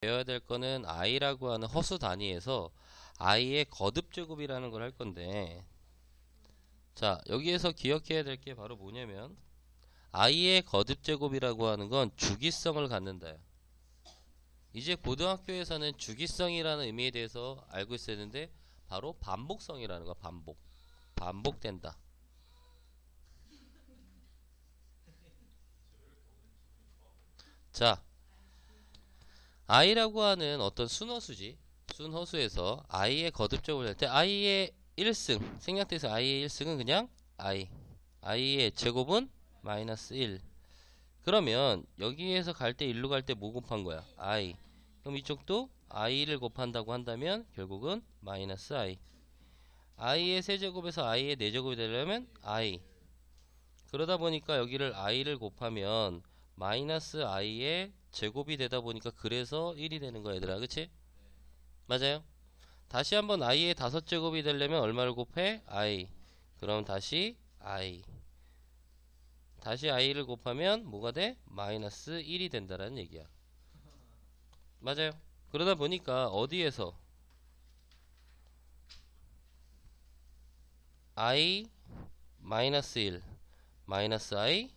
배워야 될 거는 i라고 하는 허수 단위에서 i의 거듭제곱이라는 걸 할 건데, 자, 여기에서 기억해야 될 게 바로 뭐냐면 i의 거듭제곱이라고 하는 건 주기성을 갖는다. 이제 고등학교에서는 주기성이라는 의미에 대해서 알고 있어야 되는데, 바로 반복성이라는 거. 반복된다. 자, i라고 하는 어떤 순허수지, 순허수에서 i의 거듭제곱을 할 때 i의 1승, 생략돼서 i의 1승은 그냥 i의 제곱은 마이너스 1. 그러면 여기에서 갈 때 1로 갈 때 뭐 곱한 거야? i. 그럼 이쪽도 i를 곱한다고 한다면 결국은 마이너스 i의 세제곱에서 i의 4제곱이 되려면 i. 그러다 보니까 여기를 i를 곱하면 마이너스 i의 제곱이 되다 보니까 그래서 1이 되는 거야, 얘들아. 그치? 맞아요? 다시 한번 i의 5제곱이 되려면 얼마를 곱해? i. 그럼 다시 i. 다시 i를 곱하면 뭐가 돼? 마이너스 1이 된다라는 얘기야. 맞아요? 그러다 보니까 어디에서 i 마이너스 1 마이너스 i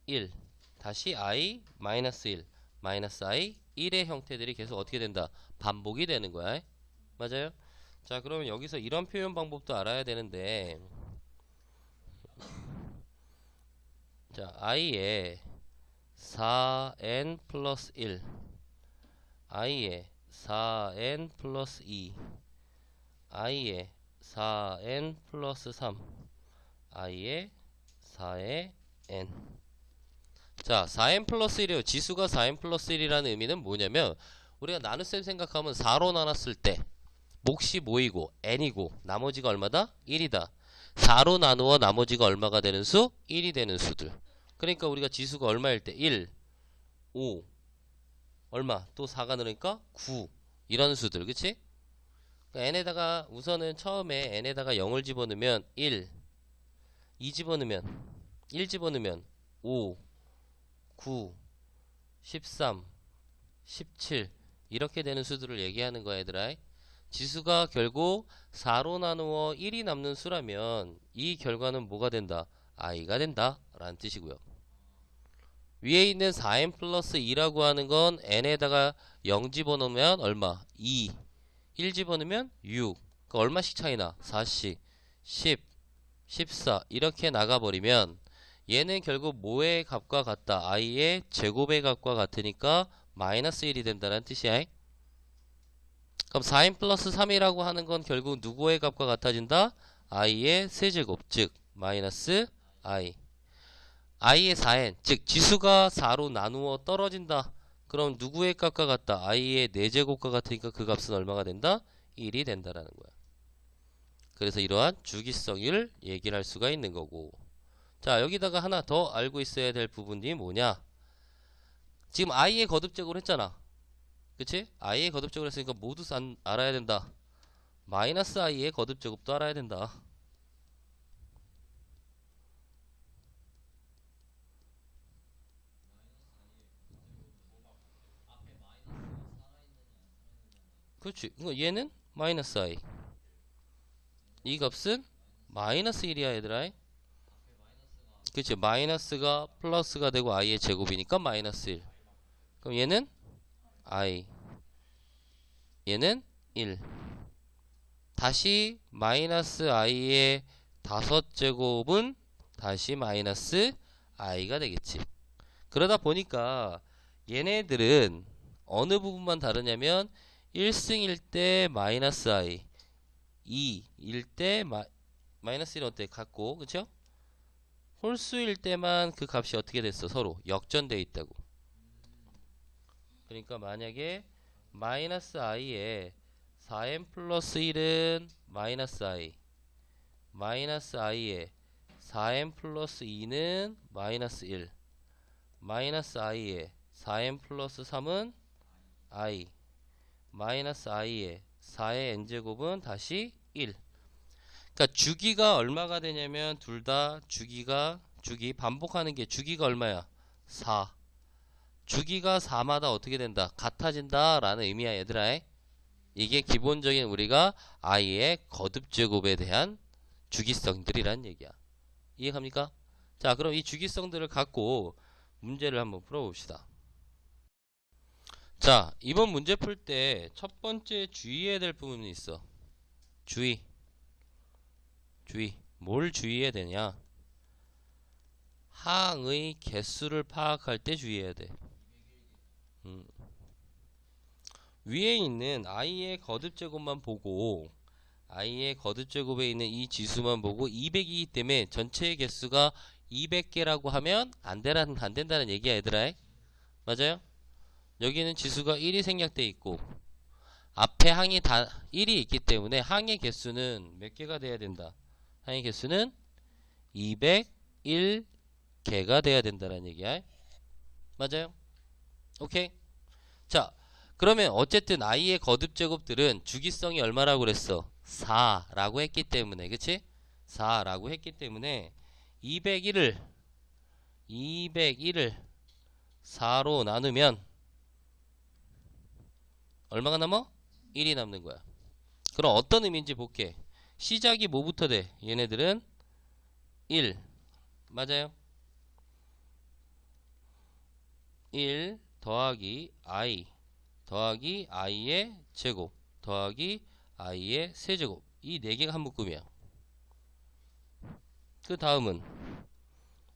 1 다시 i 마이너스 1 마이너스 i 1의 형태들이 계속 어떻게 된다? 반복이 되는 거야. 맞아요? 자, 그러면 여기서 이런 표현 방법도 알아야 되는데, 자, i의 4n 플러스 1 i의 4n 플러스 2 i의 4n 플러스 3 i의 4의 n. 자, 4n 플러스 1이요. 지수가 4n 플러스 1이라는 의미는 뭐냐면, 우리가 나눗셈 생각하면 4로 나눴을 때 몫이 뭐이고 n이고 나머지가 얼마다? 1이다. 4로 나누어 나머지가 얼마가 되는 수? 1이 되는 수들. 그러니까 우리가 지수가 얼마일 때 1, 5, 얼마? 또 4가 늘으니까 9. 이런 수들. 그치? 그러니까 n에다가 우선은 처음에 n에다가 0을 집어넣으면 1, 2 집어넣으면 1 집어넣으면 5, 9, 13, 17 이렇게 되는 수들을 얘기하는 거야, 얘들아. 지수가 결국 4로 나누어 1이 남는 수라면 이 결과는 뭐가 된다? i가 된다 라는 뜻이고요. 위에 있는 4n 플러스 2라고 하는 건 n에다가 0 집어넣으면 얼마? 2. 1 집어넣으면 6. 그러니까 얼마씩 차이나? 4씩 10, 14 이렇게 나가버리면 얘는 결국 뭐의 값과 같다? i의 제곱의 값과 같으니까 마이너스 1이 된다는 뜻이야. 그럼 4n 플러스 3이라고 하는 건 결국 누구의 값과 같아진다? i의 세제곱, 즉 마이너스 i의 4n, 즉 지수가 4로 나누어 떨어진다. 그럼 누구의 값과 같다? i의 4제곱과 같으니까 그 값은 얼마가 된다? 1이 된다라는 거야. 그래서 이러한 주기성을 얘기를 할 수가 있는 거고. 자, 여기다가 하나 더 알고 있어야 될 부분이 뭐냐? 지금 i의 거듭제곱을 했잖아. 그치? i의 거듭제곱을 했으니까 모두 알아야 된다. 마이너스 i의 거듭제곱도 알아야 된다. 그렇지. 얘는 마이너스 i. 이 값은 마이너스 1이야, 얘들아. 그치? 마이너스가 플러스가 되고 i의 제곱이니까 마이너스 1. 그럼 얘는 i. 얘는 1. 다시 마이너스 i의 5제곱은 다시 마이너스 i가 되겠지. 그러다 보니까 얘네들은 어느 부분만 다르냐면 1승일 때 마이너스 i, 2일 때 마이너스 1은 어때? 같고, 그쵸? 홀수일 때만 그 값이 어떻게 됐어? 서로 역전되어 있다고. 그러니까 만약에 마이너스 i에 4n 플러스 1은 마이너스 i, 마이너스 i에 4n 플러스 2는 마이너스 1, 마이너스 i에 4n 플러스 3은 i, 마이너스 i에 4의 n제곱은 다시 1. 그러니까 주기가 얼마가 되냐면 둘 다 주기 반복하는 게 주기가 얼마야? 4. 주기가 4마다 어떻게 된다? 같아진다 라는 의미야 얘들아. 이게 기본적인 우리가 i의 거듭제곱에 대한 주기성들이란 얘기야. 이해갑니까? 자, 그럼 이 주기성들을 갖고 문제를 한번 풀어봅시다. 자, 이번 문제 풀 때 첫 번째 주의해야 될 부분이 있어. 주의. 뭘 주의해야 되냐? 항의 개수를 파악할 때 주의해야 돼. 위에 있는 i의 거듭제곱만 보고 i의 거듭제곱에 있는 이 지수만 보고 200이기 때문에 전체의 개수가 200개라고 하면 안 된다는 얘기야 얘들아. 맞아요? 여기는 지수가 1이 생략돼 있고 앞에 항이 다 1이 있기 때문에 항의 개수는 몇 개가 돼야 된다? 항의 개수는 201개가 돼야 된다는 얘기야. 맞아요? 오케이. 자, 그러면 어쨌든 i의 거듭제곱들은 주기성이 얼마라고 그랬어? 4라고 했기 때문에, 그치? 4라고 했기 때문에 201을 4로 나누면 얼마가 남아? 1이 남는 거야. 그럼 어떤 의미인지 볼게. 시작이 뭐부터 돼? 얘네들은 1. 맞아요? 1 더하기 i 더하기 i의 제곱 더하기 i의 세제곱, 이 4개가 한 묶음이야. 그 다음은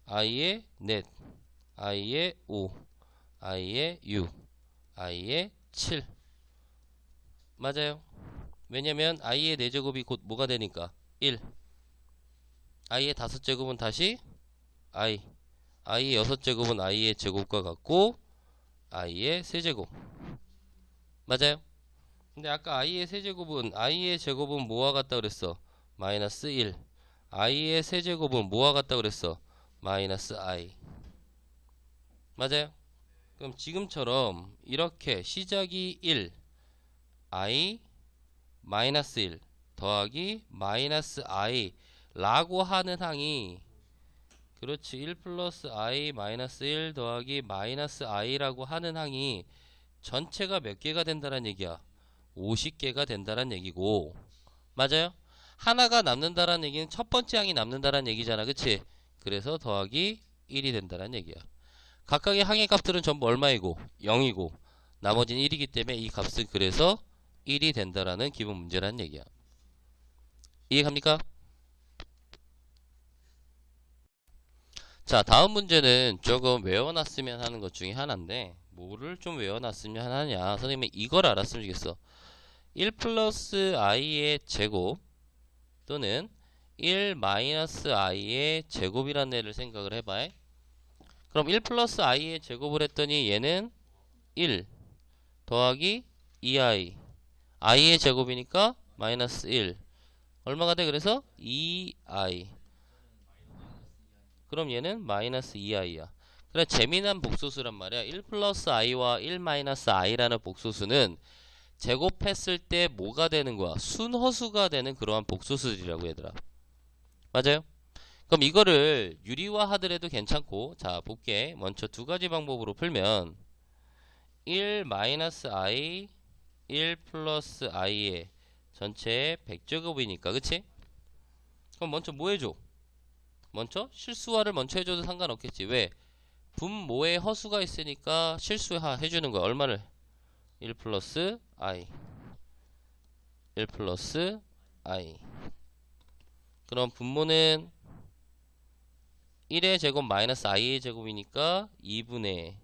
i의 넷, i의 5, i의 6, i의 7. 맞아요? 왜냐면 i의 4제곱이 곧 뭐가 되니까 1. i의 5제곱은 다시 i의 6제곱은 i의 제곱과 같고 i의 세제곱. 맞아요? 근데 아까 i의 제곱은 뭐와 같다 그랬어? 마이너스 1. i의 세제곱은 뭐와 같다 그랬어? 마이너스 i. 맞아요? 그럼 지금처럼 이렇게 시작이 1, i 마이너스 1 더하기 마이너스 i 라고 하는 항이, 그렇지, 1 플러스 i 마이너스 1 더하기 마이너스 i라고 하는 항이 전체가 몇 개가 된다는 얘기야? 50개가 된다는 얘기고. 맞아요? 하나가 남는다라는 얘기는 첫 번째 항이 남는다라는 얘기잖아. 그치? 그래서 더하기 1이 된다는 얘기야. 각각의 항의 값들은 전부 얼마이고? 0이고 나머지는 1이기 때문에 이 값은 그래서 1이 된다라는 기본 문제라는 얘기야. 이해갑니까? 자, 다음 문제는 조금 외워놨으면 하는 것 중에 하나인데, 뭐를 좀 외워놨으면 하냐? 선생님이 이걸 알았으면 좋겠어. 1 플러스 i의 제곱 또는 1 마이너스 i의 제곱이라는 애를 생각을 해봐. 그럼 1 플러스 i의 제곱을 했더니 얘는 1 더하기 2i, i의 제곱이니까 마이너스 1. 얼마가 돼? 그래서 2i. 그럼 얘는 마이너스 2i야. 그래, 재미난 복소수란 말이야. 1 플러스 i와 1 마이너스 i라는 복소수는 제곱했을 때 뭐가 되는 거야? 순허수가 되는 그러한 복소수들이라고 얘들아. 맞아요? 그럼 이거를 유리화 하더라도 괜찮고, 자 볼게. 먼저 두 가지 방법으로 풀면 1 마이너스 i 1 플러스 i의 전체 100제곱이니까 그치? 그럼 먼저 뭐 해줘? 먼저 실수화를 먼저 해줘도 상관없겠지. 왜? 분모에 허수가 있으니까 실수화 해주는 거야. 얼마를? 1 플러스 i 1 플러스 i. 그럼 분모는 1의 제곱 마이너스 i의 제곱이니까 2분의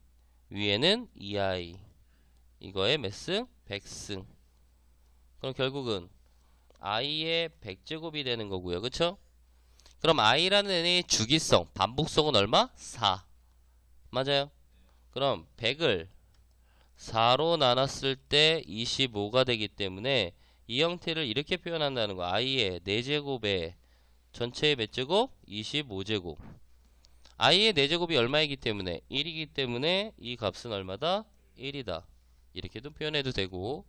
위에는 2i. 이거의 몇 승? 100승. 그럼 결국은 i의 100제곱이 되는 거고요. 그쵸? 그럼 i라는 애의 주기성, 반복성은 얼마? 4. 맞아요? 그럼 100을 4로 나눴을 때 25가 되기 때문에 이 형태를 이렇게 표현한다는 거. i의 4제곱에 전체의 몇 제곱? 25제곱. i의 4제곱이 얼마이기 때문에? 1이기 때문에 이 값은 얼마다? 1이다. 이렇게도 표현해도 되고.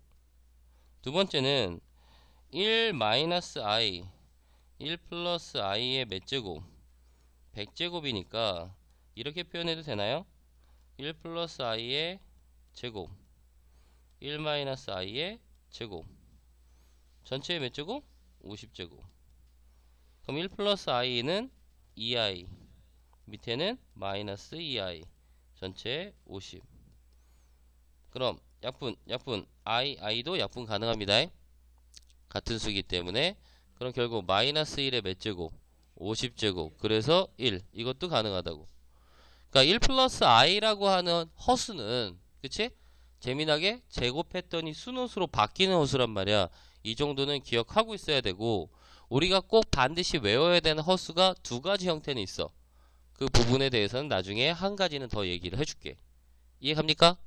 두 번째는 1 마이너스 i 1 플러스 i의 몇 제곱? 100제곱이니까 이렇게 표현해도 되나요? 1 플러스 i의 제곱 1 마이너스 i의 제곱 전체의 몇 제곱? 50제곱. 그럼 1 플러스 i는 2i 밑에는 마이너스 2i 전체 50. 그럼 약분 i도 약분 가능합니다. 같은 수이기 때문에. 그럼 결국 마이너스 1의 몇 제곱? 50제곱. 그래서 1. 이것도 가능하다고. 그러니까 1 플러스 i라고 하는 허수는, 그치? 재미나게 제곱했더니 순호수로 바뀌는 허수란 말이야. 이 정도는 기억하고 있어야 되고, 우리가 꼭 반드시 외워야 되는 허수가 두 가지 형태는 있어. 그 부분에 대해서는 나중에 한 가지는 더 얘기를 해줄게. 이해갑니까?